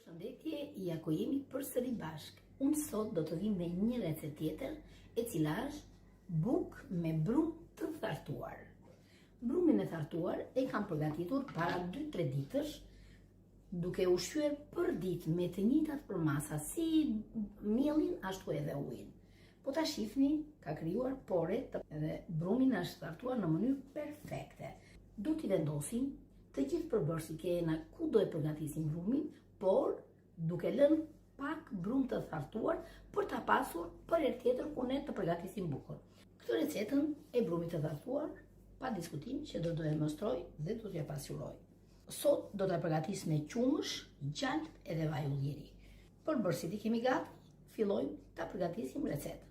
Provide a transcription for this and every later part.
Përshëndetje, ja ku jemi përsëri bashk. Unë sot do të vim me një recetë tjetër, e cila është bukë me brumë të thartuar. Brumin e thartuar e kam përgatitur para 2-3 ditësh, duke u shqyer për ditë me të njëjtat përmasa si mielin ashtu edhe ujin. Po ta shihni, ka krijuar pore dhe brumin është thartuar në mënyrë perfekte. Do t'i vendosim të gjithë përbërësit që jena ku do e përgatisim brumin, por duke lënë pak brumë të thartuar për ta pasur për herë tjetër kur ne të përgatisim bukën. Këtë recetën e brumit të thartuar, pa diskutim që do e mostroj dhe do t'ja pasqyroj. Sot do ta përgatis me qumësh, gjalp edhe vaj ulliri. Përbërësit i kemi gati, fillojmë ta përgatisim recetën.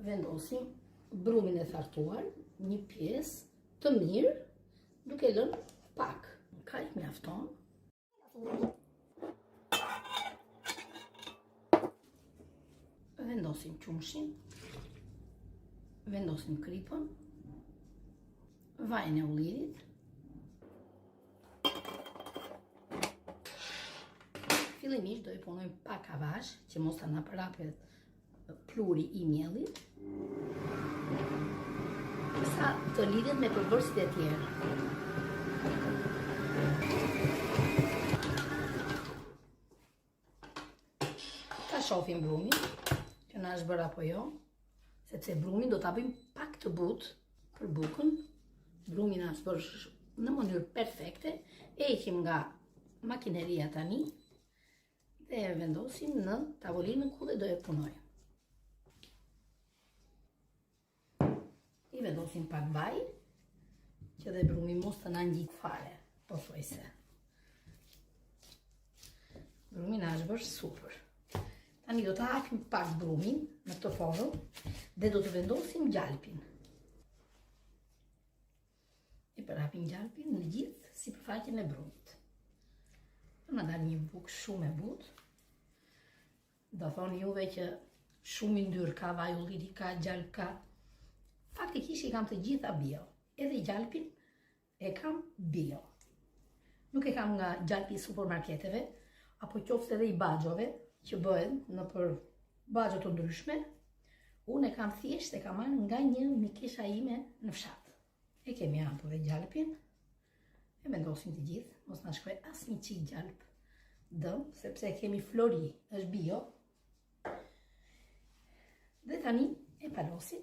Vendosim brumin e thartuar, një pjesë të mirë, duke lënë pak. Kaq mjafton. Vendosim qumshin, vendosim kripën, vajin e ullirit, fillimisht do i punojmë pak avash që mos ta na përhapet pluri i miellit, sa të lidhet me përbërësit e tjerë. Ta shohim brumin, që na është bërë apo jo, sepse brumin do ta bëjmë pak të butë për bukën. Brumin na është bërë në mënyrë perfekte, e heqim nga makineria tani dhe e vendosim në tavolinën ku do e punojmë. I vendosim pak vaj, që dhe brumi mos të na ngjit fare, pothuajse. Brumi na është bërë super. Tani do të hapim pak brumin në këtë formë dhe do të vendosim gjalpin. I përhapim gjalpin në gjithë sipërfaqen e brumit. Do na dalë një bukë shumë e butë. Do thoni juve që shumë i ndyrë ka, vaj ulliri ka, gjalp ka. Faktikisht i kam të gjitha bio, edhe gjalpin e kam bio. Nuk e kam nga gjalpi i supermarketeve, apo qoftë edhe i baxhove, që bëhen në për baxho të ndryshme. Unë e kam thjesht, e kam marrë nga një mikesha ime në fshat. E kemi hapur dhe gjalpin, e vendosim të gjithë, mos na shkoj asnjë çik gjalp dëm, sepse kemi flori, është bio. Dhe tani e palosim.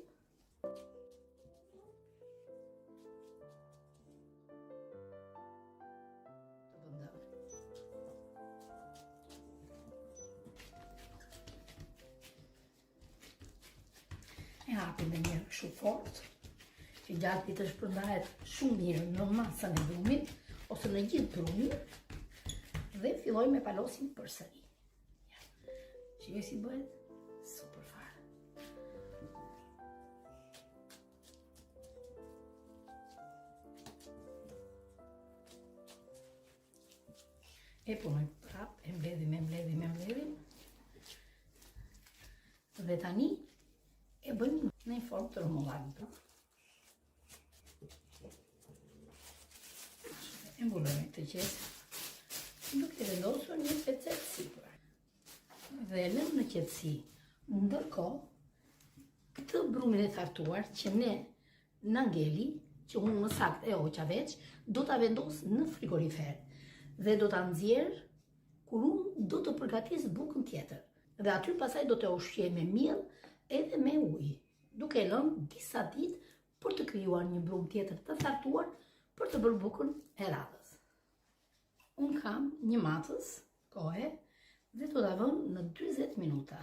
E hapim me një kështu fort, që gjalpi të shpërndahet shumë mirë në masën e brumit, ose në gjithë brumin, dhe fillojmë me palosin përsëri. Shikoj si bëhet? Super fare. E punojmë prap, e mbledhim. Dhe tani e bëjmë në një formë të rumullakut. E mbulojmë këtë qetë, duke vendosur një pecet sipër. Dhe e lëmë në qetësi. Ndërkohë, këtë brumin e thartuar që ne na ngeli, që unë më saktë e hoqa veç, do ta vendos në frigorifer dhe do ta nxjerr kur unë do të përgatis bukën tjetër. Dhe aty pasaj do të ushqej me miell edhe me ujë, duke lënë disa ditë për të krijuar një brumë tjetër të thartuar për të bërë bukën e radhës. Unë kam një matës kohe dhe do ta vëm në 40 minuta.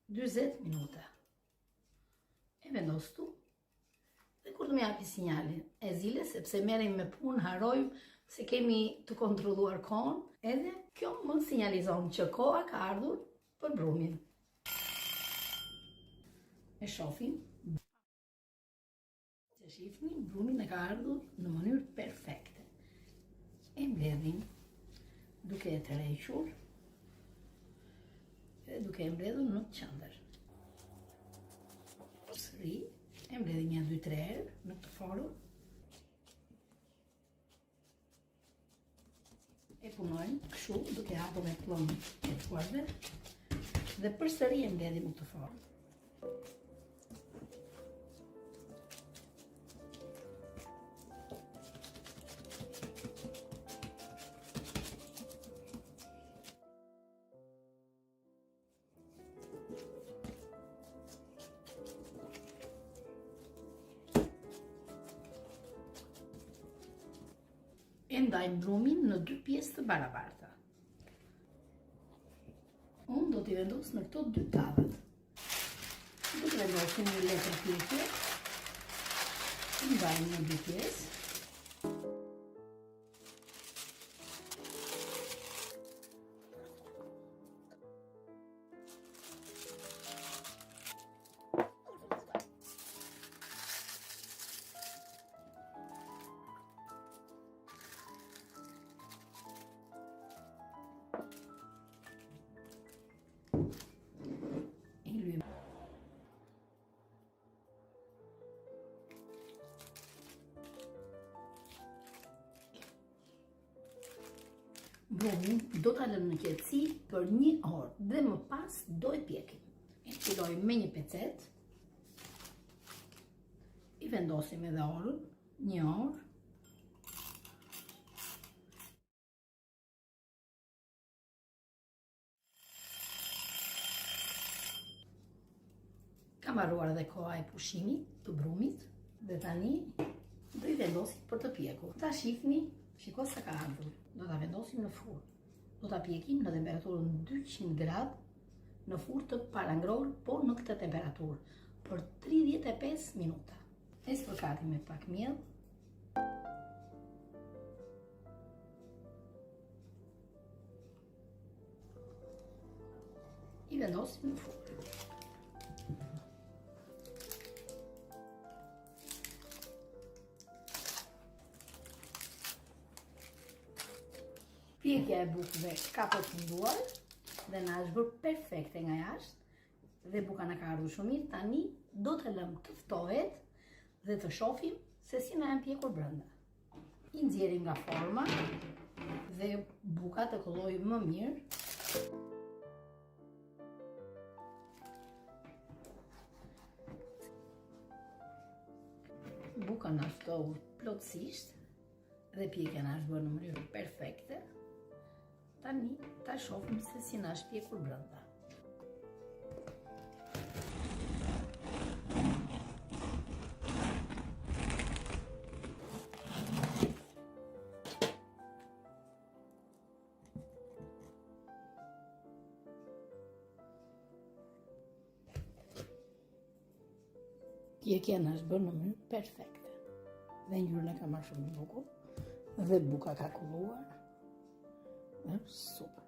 40 minuta. E vendos tu. Dhe kur të më japi sinjalin e zile, sepse merrem me punë, harrojmë se kemi të kontrolluar kohën, edhe kjo më sinjalizon që koha ka ardhur për brumin. E shohim. Që shihni, brumin e ka ardhur në mënyrë perfekte. E mbledhim duke e tërhequr dhe duke e mbledhur në qendër. Përsëri e mbledhim një 2-3 herë në këtë formë. punojnë kështu, duke hapur me plumb të tuarve dhe përsëri e mbledhim në këtë formë. E ndajmë brumin në 2 pjesë të barabarta. Unë do t'i vendos në këto 2 tavat. Do të vendosim një letër pjekje, i ndajmë në 2 pjesë. Brumin do ta lëmë në qetësi për 1 orë dhe më pas do e pjekim. E fillojmë me një pecet, i vendosim edhe orën, 1 orë. Kam harruar edhe koha e pushimit të brumit dhe tani do i vendosim për të pjekur. Ta shihni, shiko sa ka ardhur. Do ta vendosim në furrë. Do ta pjekim në temperaturën 200 gradë në furrë të parangror, por në këtë temperaturë për 35 minuta. E spërkatim me pak miell. I vendosim në furrë. Pjekja e bukëve ka përfunduar dhe na është bërë perfekte nga jashtë dhe buka na ka ardhur shumë mirë. Tani do të lëmë të ftohet dhe të shohim se si na janë pjekur brenda. I nxjerrim nga forma dhe buka të kollojë më mirë. Buka na ftohur plotësisht dhe pjekja na është bërë në mënyrë perfekte. Tani ta shohim se si na është pjekur brenda. Pjekja na është bërë në mënyrë perfekte. Dhe ngjyrën e ka marrë shumë bukur dhe buka ka kulluar. Super.